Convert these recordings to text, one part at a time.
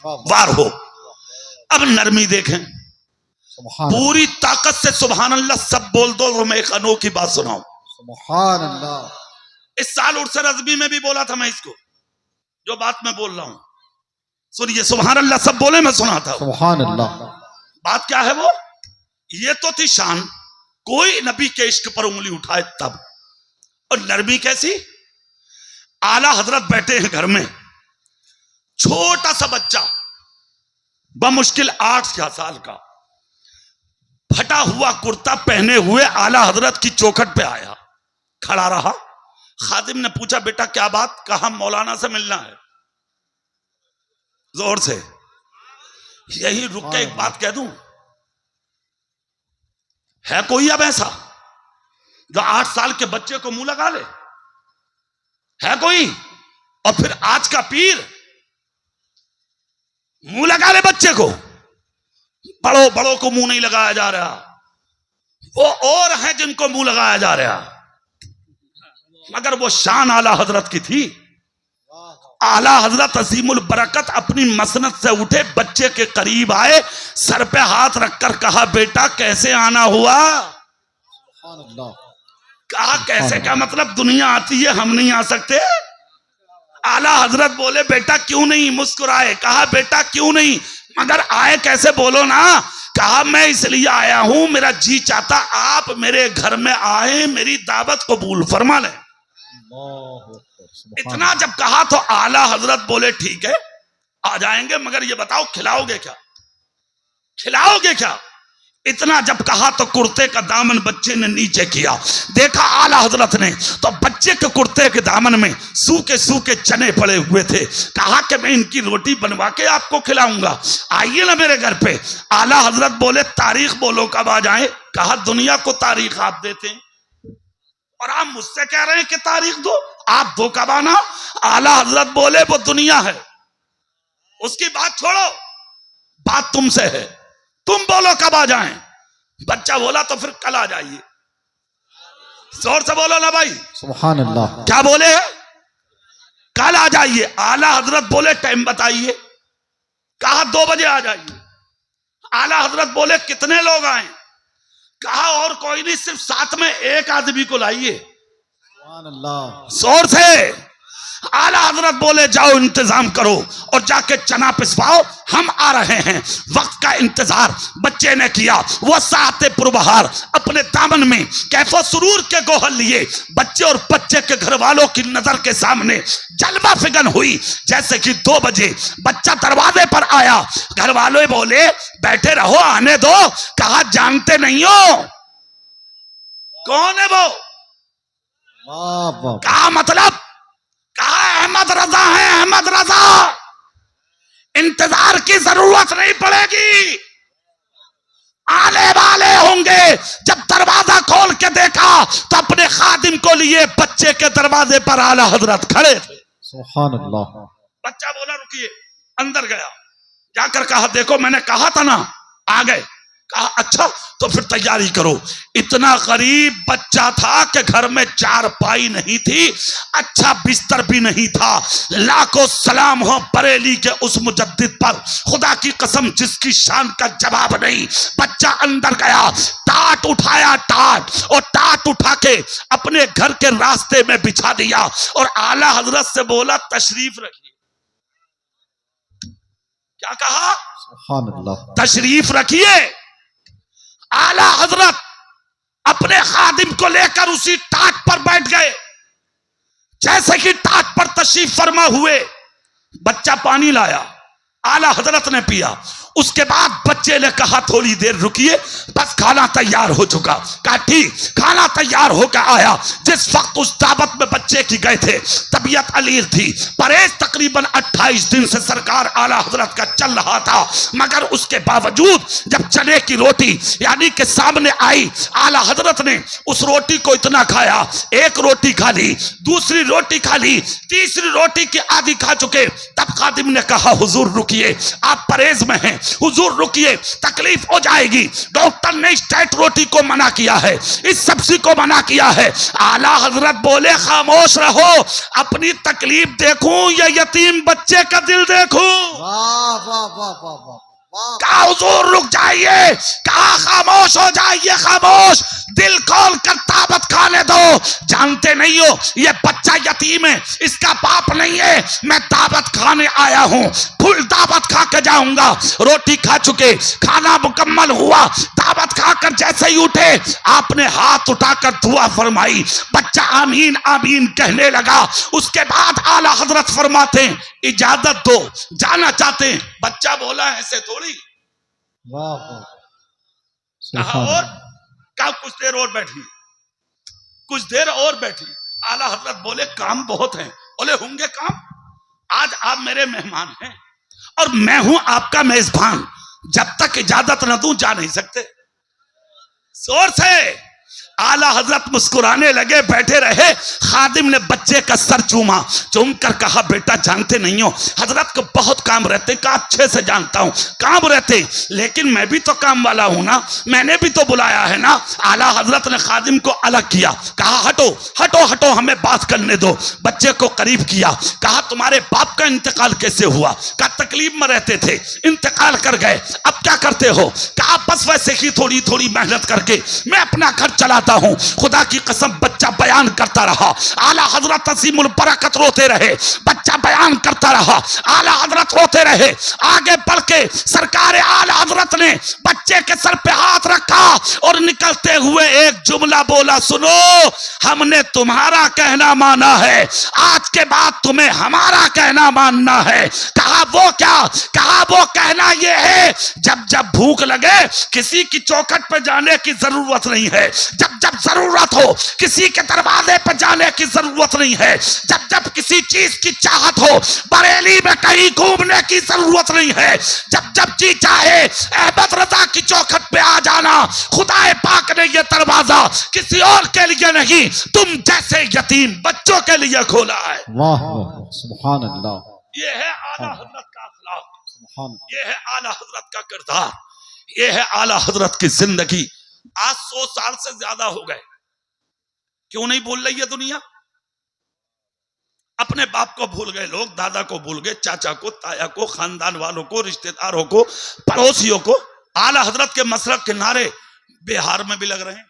वार हो। अब नरमी देखें, पूरी ताकत से सुभान अल्लाह सब बोल दो तो मैं एक अनोखी बात सुनाऊं। सुभान अल्लाह। इस साल उर्स रज़बी में भी बोला था मैं इसको, जो बात मैं बोल रहा हूं सुनिए। सुभान अल्लाह सब बोले, मैं सुना था। सुभान अल्लाह। बात क्या है वो? ये तो थी शान, कोई नबी के इश्क पर उंगली उठाए तब। और नरमी कैसी? आला हजरत बैठे हैं घर में, छोटा सा बच्चा बमुश्किल 8 साल का, फटा हुआ कुर्ता पहने हुए आला हजरत की चौखट पे आया, खड़ा रहा। खादिम ने पूछा बेटा क्या बात? कहा मौलाना से मिलना है। जोर से, यही रुक के एक बात कह दूं, है कोई अब ऐसा जो 8 साल के बच्चे को मुंह लगा ले? है कोई? और फिर आज का पीर मुंह लगा ले बच्चे को? बड़ों बड़ों को मुंह नहीं लगाया जा रहा, वो और हैं जिनको मुंह लगाया जा रहा। मगर वो शान आला हजरत की थी। आला हजरत अजीमुल बरकत अपनी मसनद से उठे, बच्चे के करीब आए, सर पे हाथ रखकर कहा बेटा कैसे आना हुआ? कहा कैसे? क्या मतलब दुनिया आती है हम नहीं आ सकते? आला हजरत बोले बेटा क्यों नहीं? मुस्कुराए, कहा बेटा क्यों नहीं, मगर आए कैसे बोलो ना। कहा मैं इसलिए आया हूं, मेरा जी चाहता आप मेरे घर में आए, मेरी दावत कबूल फरमा लें। इतना जब कहा तो आला हजरत बोले ठीक है आ जाएंगे, मगर ये बताओ खिलाओगे क्या? खिलाओगे क्या? इतना जब कहा तो कुर्ते का दामन बच्चे ने नीचे किया, देखा आला हजरत ने तो बच्चे के कुर्ते के दामन में सूखे सूखे चने पड़े हुए थे। कहा कि मैं इनकी रोटी बनवा के आपको खिलाऊंगा, आइए ना मेरे घर पे। आला हजरत बोले तारीख बोलो कब आ जाए? कहा दुनिया को तारीख आप देते हैं और आप मुझसे कह रहे हैं कि तारीख दो, आप दो कब आना? आला हजरत बोले वो दुनिया है, उसकी बात छोड़ो, बात तुमसे है, तुम बोलो कब आ जाएं। बच्चा बोला तो फिर कल आ जाइए। जोर से बोलो ना भाई सुभान अल्लाह। क्या बोले? कल आ जाइए। आला हजरत बोले टाइम बताइए। कहा 2 बजे आ जाइए। आला हजरत बोले कितने लोग आए? कहा और कोई नहीं, सिर्फ साथ में एक आदमी को लाइए। सुभान अल्लाह। जोर से। आला हजरत बोले जाओ इंतजाम करो और जाके चना पिसवाओ, हम आ रहे हैं। वक्त का इंतजार बच्चे ने किया। वो साते पुरबहार अपने दामन में कैफो सुरूर के गोहल लिए, बच्चे और बच्चे के घर वालों की नजर के सामने जलवा फिगन हुई। जैसे कि 2 बजे बच्चा दरवाजे पर आया, घर वाले बोले बैठे रहो आने दो। कहा जानते नहीं हो कौन है वो? कहा मतलब? कहा अहमद रजा है, अहमद रजा, इंतजार की जरूरत नहीं पड़ेगी, आने वाले होंगे। जब दरवाजा खोल के देखा तो अपने खादिम को लिए बच्चे के दरवाजे पर आला हजरत खड़े थे। सुभान अल्लाह। बच्चा बोला रुकिए, अंदर गया, जाकर कहा देखो मैंने कहा था ना, आ गए। कहा अच्छा तो फिर तैयारी करो। इतना गरीब बच्चा था कि घर में चारपाई नहीं थी, अच्छा बिस्तर भी नहीं था। लाखों सलाम हो बरेली के उस मुजद्दिद पर, खुदा की कसम जिसकी शान का जवाब नहीं। बच्चा अंदर गया, टाट उठाया, टाट, और टाट उठा के अपने घर के रास्ते में बिछा दिया और आला हजरत से बोला तशरीफ रखिए। क्या कहा? सुभान अल्लाह। तशरीफ रखिए। आला हजरत अपने खादिम को लेकर उसी टाट पर बैठ गए। जैसे कि टाट पर तशरीफ फरमा हुए, बच्चा पानी लाया, आला हजरत ने पिया। उसके बाद बच्चे ने कहा थोड़ी देर रुकिए, बस खाना तैयार हो चुका। कहा ठीक, खाना तैयार होकर आया। जिस वक्त उस दावत में बच्चे की गए थे, तबीयत अलील थी, परहेज तकरीबन 28 दिन से सरकार आला हजरत का चल रहा था। मगर उसके बावजूद जब चने की रोटी यानी के सामने आई, आला हजरत ने उस रोटी को इतना खाया, एक रोटी खा ली, दूसरी रोटी खा ली, तीसरी रोटी की आधी खा चुके। तब खादिम ने कहा हुजूर रुकिए, आप परहेज में हैं, हुजूर रुकिए, तकलीफ हो जाएगी। डॉक्टर ने इस टाइट रोटी को मना किया है, इस सब्जी को मना किया है। आला हजरत बोले खामोश रहो, अपनी तकलीफ देखूं या यतीम बच्चे का दिल देखूं? वाह वाह वाह वाह वाह। कहा हुजूर रुक जाइए, कहा खामोश हो जाइए, खामोश, दिल खोल कर दावत खाने दो। जानते नहीं हो ये बच्चा यतीम है, इसका बाप नहीं है, मैं दावत खाने आया हूं, फुल दावत खा के जाऊंगा। रोटी खा चुके, खाना मुकम्मल हुआ, दावत खाकर जैसे ही उठे आपने हाथ उठाकर दुआ फरमाई, बच्चा आमीन आमीन कहने लगा। उसके बाद आला हजरत फरमाते इजाजत दो, जाना चाहते हैं। बच्चा बोला ऐसे थोड़ी, वाह वाह। कहा सुभान और अल्लाह। कहा कुछ देर और बैठी, कुछ देर और बैठी। आला हजरत बोले काम बहुत हैं। बोले होंगे काम, आज आप मेरे मेहमान हैं और मैं हूं आपका मेजबान, जब तक इजाजत न दूं जा नहीं सकते। जोर से आला हजरत मुस्कुराने लगे, बैठे रहे। खादिम ने बच्चे का सर चूमा, चूम कर कहा बेटा जानते नहीं हो हजरत को बहुत काम रहते। कहा अच्छे से जानता हूं काम रहते, लेकिन मैं भी तो काम वाला हूं ना, मैंने भी तो बुलाया है ना। आला हजरत ने खादिम को अलग किया, कहा हटो हटो हटो, हमें बात करने दो। बच्चे को करीब किया, कहा तुम्हारे बाप का इंतकाल कैसे हुआ? कहा तकलीफ में रहते थे, इंतकाल कर गए, अब क्या करते हो? कहा बस वैसे ही थोड़ी थोड़ी मेहनत करके मैं अपना घर चलाता हूं। खुदा की कसम बच्चा बयान करता रहा। आला हजरत तसीमुल बरकत रोते रहे, बच्चा बयान करता रहा, आला हजरत रोते रहे। आगे बढ़ के सरकार आला हजरत ने बच्चे के सर पे हाथ रखा और निकलते हुए एक जुमला बोला, सुनो हमने तुम्हारा कहना माना है, आज के बाद तुम्हें हमारा कहना मानना है। कहा वो क्या? कहा वो कहना ये है जब जब भूख लगे किसी की चौखट पे जाने की जरूरत नहीं है, जब जब जरूरत हो किसी के दरवाजे पर जाने की जरूरत नहीं है, जब जब किसी चीज की चाहत हो बरेली में कहीं घूमने की जरूरत नहीं है, जब जब जी चाहे अहमद रजा की चौखट पे आ जाना। खुदाए पाक ने यह दरवाजा किसी और के लिए नहीं, तुम जैसे यतीम बच्चों के लिए खोला है। वाह वाह। सुभान अल्लाह। ये है आला हजरत का अखलाक, सुभान। ये है आला हजरत का किरदार, ये है आला हजरत की जिंदगी। आज 100 साल से ज्यादा हो गए, क्यों नहीं भूल रही है दुनिया? अपने बाप को भूल गए लोग, दादा को भूल गए, चाचा को, ताया को, खानदान वालों को, रिश्तेदारों को, पड़ोसियों को। आला हजरत के मसरत के नारे बिहार में भी लग रहे हैं,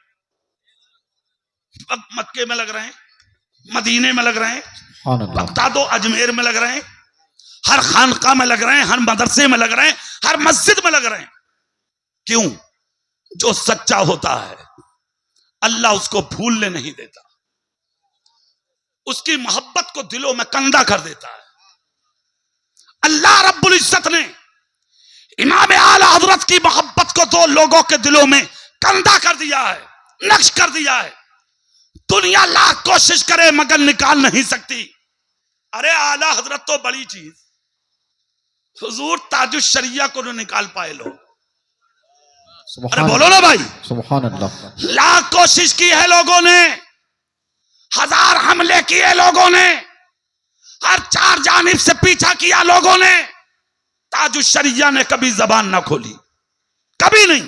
मक्के में लग रहे हैं, मदीने में लग रहे हैं, सुभान अल्लाह। बगदाद अजमेर में लग रहे हैं, हर खानका में लग रहे हैं, हर मदरसे में लग रहे हैं, हर मस्जिद में लग रहे हैं। क्यों? जो सच्चा होता है अल्लाह उसको भूलने नहीं देता, उसकी मोहब्बत को दिलों में कंधा कर देता है। अल्लाह रब्बुल इज्जत ने इमाम आला हजरत की मोहब्बत को दो लोगों के दिलों में कंधा कर दिया है, नक्श कर दिया है। दुनिया लाख कोशिश करे मगर निकाल नहीं सकती। अरे आला हजरत तो बड़ी चीज, हुजूर ताजुश शरिया को न निकाल पाए लोग। अरे बोलो ना भाई, सुभान अल्लाह। लाख कोशिश की है लोगों ने, हजार हमले किए लोगों ने, हर चार जानिब से पीछा किया लोगों ने, ताजुश शरिया ने कभी जबान ना खोली, कभी नहीं।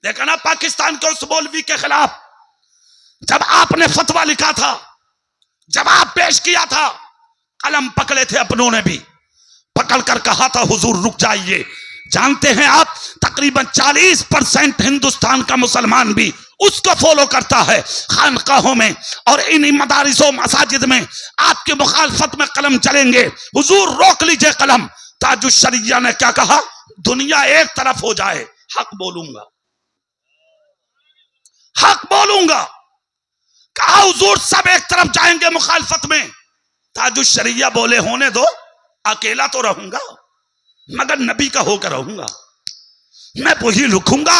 देखा ना पाकिस्तान के उस मौलवी के खिलाफ जब आपने फतवा लिखा था, जवाब पेश किया था, कलम पकड़े थे अपनों ने भी, पकड़ कर कहा था हुजूर रुक जाइए। जानते हैं आप तकरीबन 40% हिंदुस्तान का मुसलमान भी उसको फॉलो करता है। खानकाहों में और इन मदारिसों मसाजिद में आपके मुखालफत में कलम चलेंगे, हुजूर रोक लीजिए कलम। ताजुश शरिया ने क्या कहा? दुनिया एक तरफ हो जाए, हक बोलूंगा, हक बोलूंगा। कहा हुजूर सब एक तरफ जाएंगे मुखालफत में। ताजुश शरिया बोले होने दो, अकेला तो रहूंगा मगर नबी का होकर रहूंगा। मैं वही लिखूंगा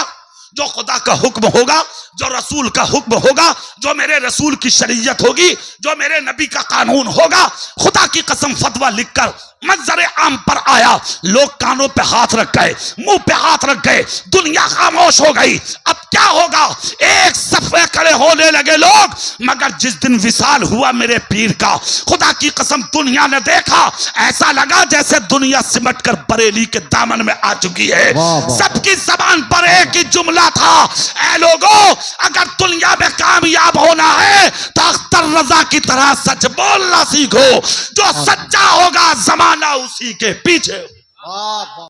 जो खुदा का हुक्म होगा, जो रसूल का हुक्म होगा, जो मेरे रसूल की शरीयत होगी, जो मेरे नबी का कानून होगा। खुदा की कसम फतवा लिखकर मंजर आम पर आया, लोग कानों पे हाथ रख गए, मुंह पे हाथ रख गए, दुनिया खामोश हो गई। अब क्या होगा? एक सफ में खड़े होने लगे लोग। मगर जिस दिन विसाल हुआ मेरे पीर का, खुदा की कसम दुनिया ने देखा, ऐसा लगा जैसे दुनिया सिमट कर बरेली के दामन में आ चुकी है। सबकी जबान पर एक ही जुमला था, ऐ लोगों अगर दुनिया में कामयाब होना है तो अख्तर रजा की तरह सच बोलना सीखो। जो सच्चा होगा जमाना उसी के पीछे। वाह